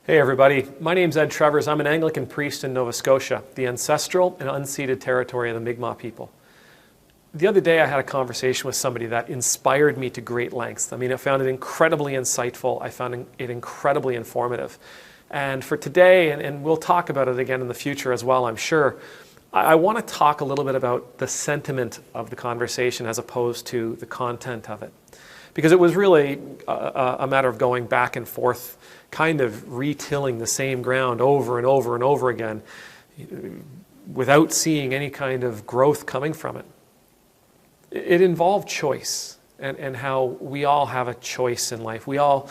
Hey everybody, my name's Ed Trevors. I'm an Anglican priest in Nova Scotia, the ancestral and unceded territory of the Mi'kmaq people. The other day I had a conversation with somebody that inspired me to great lengths. I found it incredibly insightful. I found it incredibly informative. And for today, and we'll talk about it again in the future as well, I'm sure, I want to talk a little bit about the sentiment of the conversation as opposed to the content of it. Because it was really a matter of going back and forth, kind of retilling the same ground over and over and over again without seeing any kind of growth coming from it. It involved choice and how we all have a choice in life. We all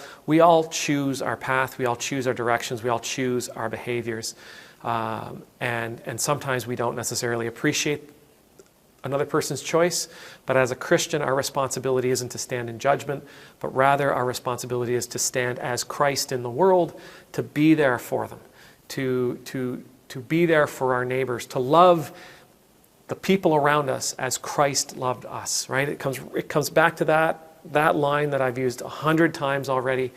choose our path, we all choose our directions, we all choose our behaviors. And sometimes we don't necessarily appreciate another person's choice, but as a Christian, our responsibility isn't to stand in judgment, but rather our responsibility is to stand as Christ in the world, to be there for them, to be there for our neighbors, to love the people around us as Christ loved us, right? It comes back to that line that I've used 100 times already.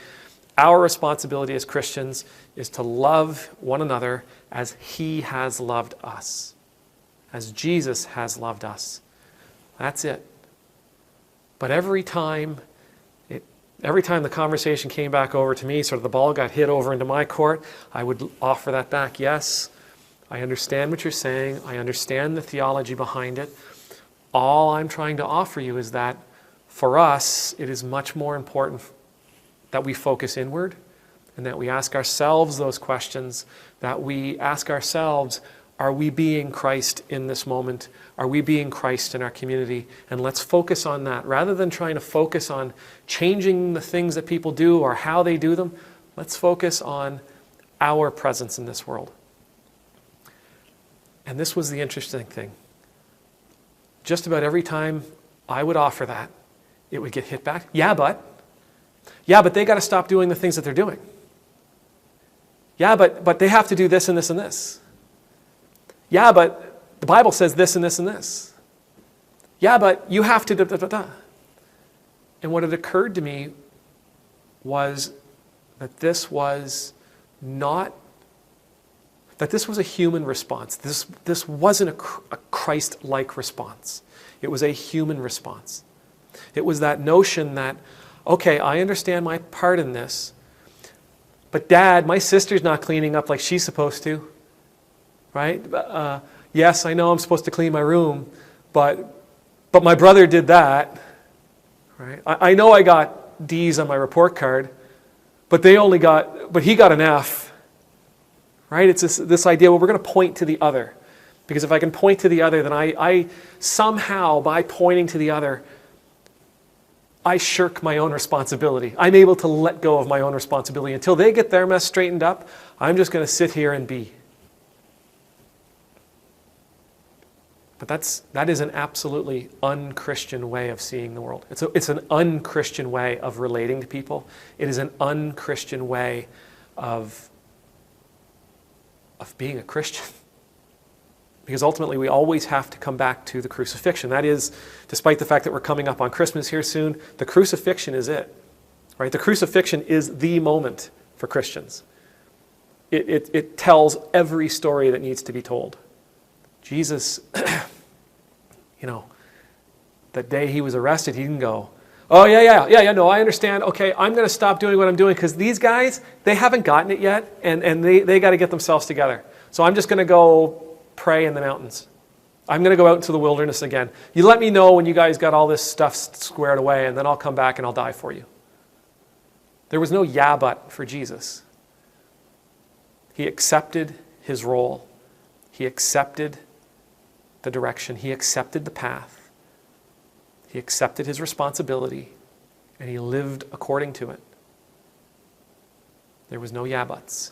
Our responsibility as Christians is to love one another as He has loved us, as Jesus has loved us. That's it. But every time the conversation came back over to me, sort of the ball got hit over into my court, I would offer that back. Yes, I understand what you're saying. I understand the theology behind it. All I'm trying to offer you is that for us, it is much more important that we focus inward and that we ask ourselves those questions, that we ask ourselves, are we being Christ in this moment? Are we being Christ in our community? And let's focus on that. Rather than trying to focus on changing the things that people do or how they do them, let's focus on our presence in this world. And this was the interesting thing. Just about every time I would offer that, it would get hit back. Yeah, but they got to stop doing the things that they're doing. Yeah, but they have to do this and this and this. Yeah, but the Bible says this and this and this. Yeah, but you have to da. And what had occurred to me was that this was a human response. This wasn't a Christ-like response. It was a human response. It was that notion that, okay, I understand my part in this, but Dad, my sister's not cleaning up like she's supposed to. Right? Yes, I know I'm supposed to clean my room, but my brother did that. Right? I know I got D's on my report card, but he got an F. Right? It's this idea, well, we're going to point to the other. Because if I can point to the other, then I somehow, by pointing to the other, I shirk my own responsibility. I'm able to let go of my own responsibility. Until they get their mess straightened up, I'm just going to sit here and be. But that is an absolutely un-Christian way of seeing the world. It's an un-Christian way of relating to people. It is an un-Christian way of being a Christian. Because ultimately we always have to come back to the crucifixion. That is, despite the fact that we're coming up on Christmas here soon, the crucifixion is it. Right? The crucifixion is the moment for Christians. It tells every story that needs to be told. Jesus, the day he was arrested, he didn't go, oh, yeah, no, I understand. Okay, I'm going to stop doing what I'm doing because these guys, they haven't gotten it yet, and they got to get themselves together. So I'm just going to go pray in the mountains. I'm going to go out into the wilderness again. You let me know when you guys got all this stuff squared away, and then I'll come back and I'll die for you. There was no yeah but for Jesus. He accepted his role. He accepted the direction. He accepted the path. He accepted his responsibility, and he lived according to it. There was no yeah buts.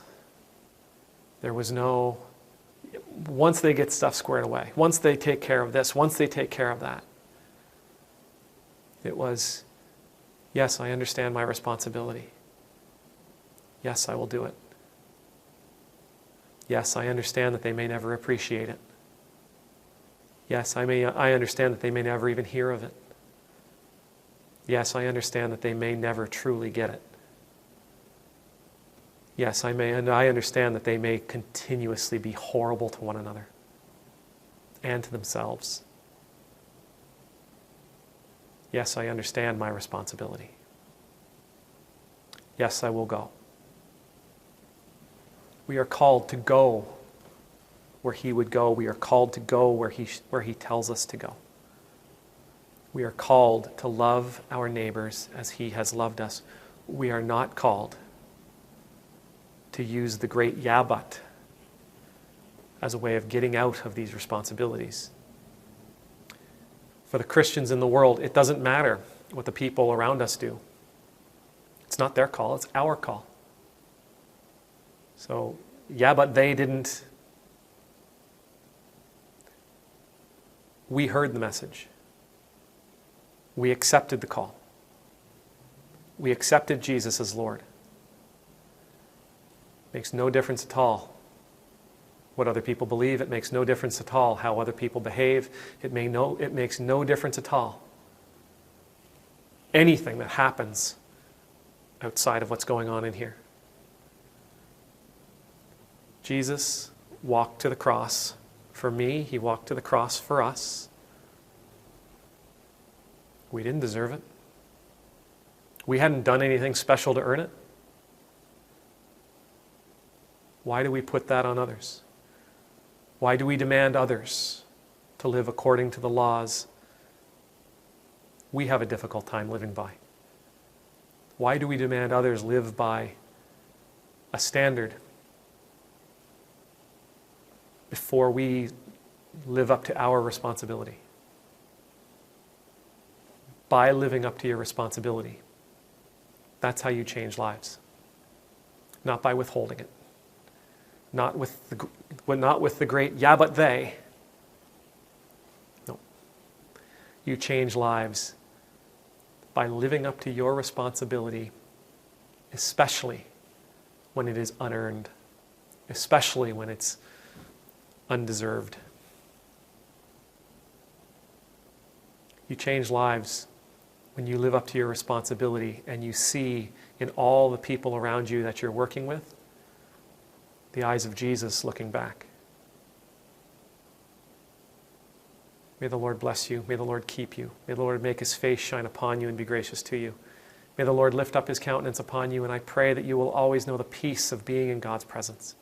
There was no, once they get stuff squared away, once they take care of this, once they take care of that. It was, yes, I understand my responsibility. Yes, I will do it. Yes, I understand that they may never appreciate it. Yes, I understand that they may never even hear of it. Yes, I understand that they may never truly get it. Yes, and I understand that they may continuously be horrible to one another and to themselves. Yes, I understand my responsibility. Yes, I will go. We are called to go where he would go. We are called to go where he tells us to go. We are called to love our neighbors as he has loved us. We are not called to use the great yeah but as a way of getting out of these responsibilities. For the Christians in the world, it doesn't matter what the people around us do. It's not their call, it's our call. So, yeah, but they didn't. We heard the message. We accepted the call. We accepted Jesus as Lord. Makes no difference at all what other people believe. It makes no difference at all how other people behave. It makes no difference at all. Anything that happens outside of what's going on in here. Jesus walked to the cross for me. He walked to the cross for us. We didn't deserve it. We hadn't done anything special to earn it. Why do we put that on others? Why do we demand others to live according to the laws we have a difficult time living by? Why do we demand others live by a standard before we live up to our responsibility? By living up to your responsibility, that's how you change lives. Not by withholding it. Not with the great, yeah, but they. No. You change lives by living up to your responsibility, especially when it is unearned, especially when it's undeserved. You change lives when you live up to your responsibility and you see in all the people around you that you're working with the eyes of Jesus looking back. May the Lord bless you. May the Lord keep you. May the Lord make his face shine upon you and be gracious to you. May the Lord lift up his countenance upon you, and I pray that you will always know the peace of being in God's presence.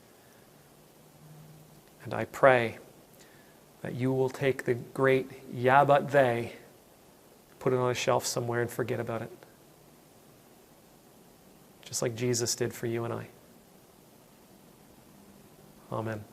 And I pray that you will take the great yeah but they, put it on a shelf somewhere and forget about it. Just like Jesus did for you and I. Amen.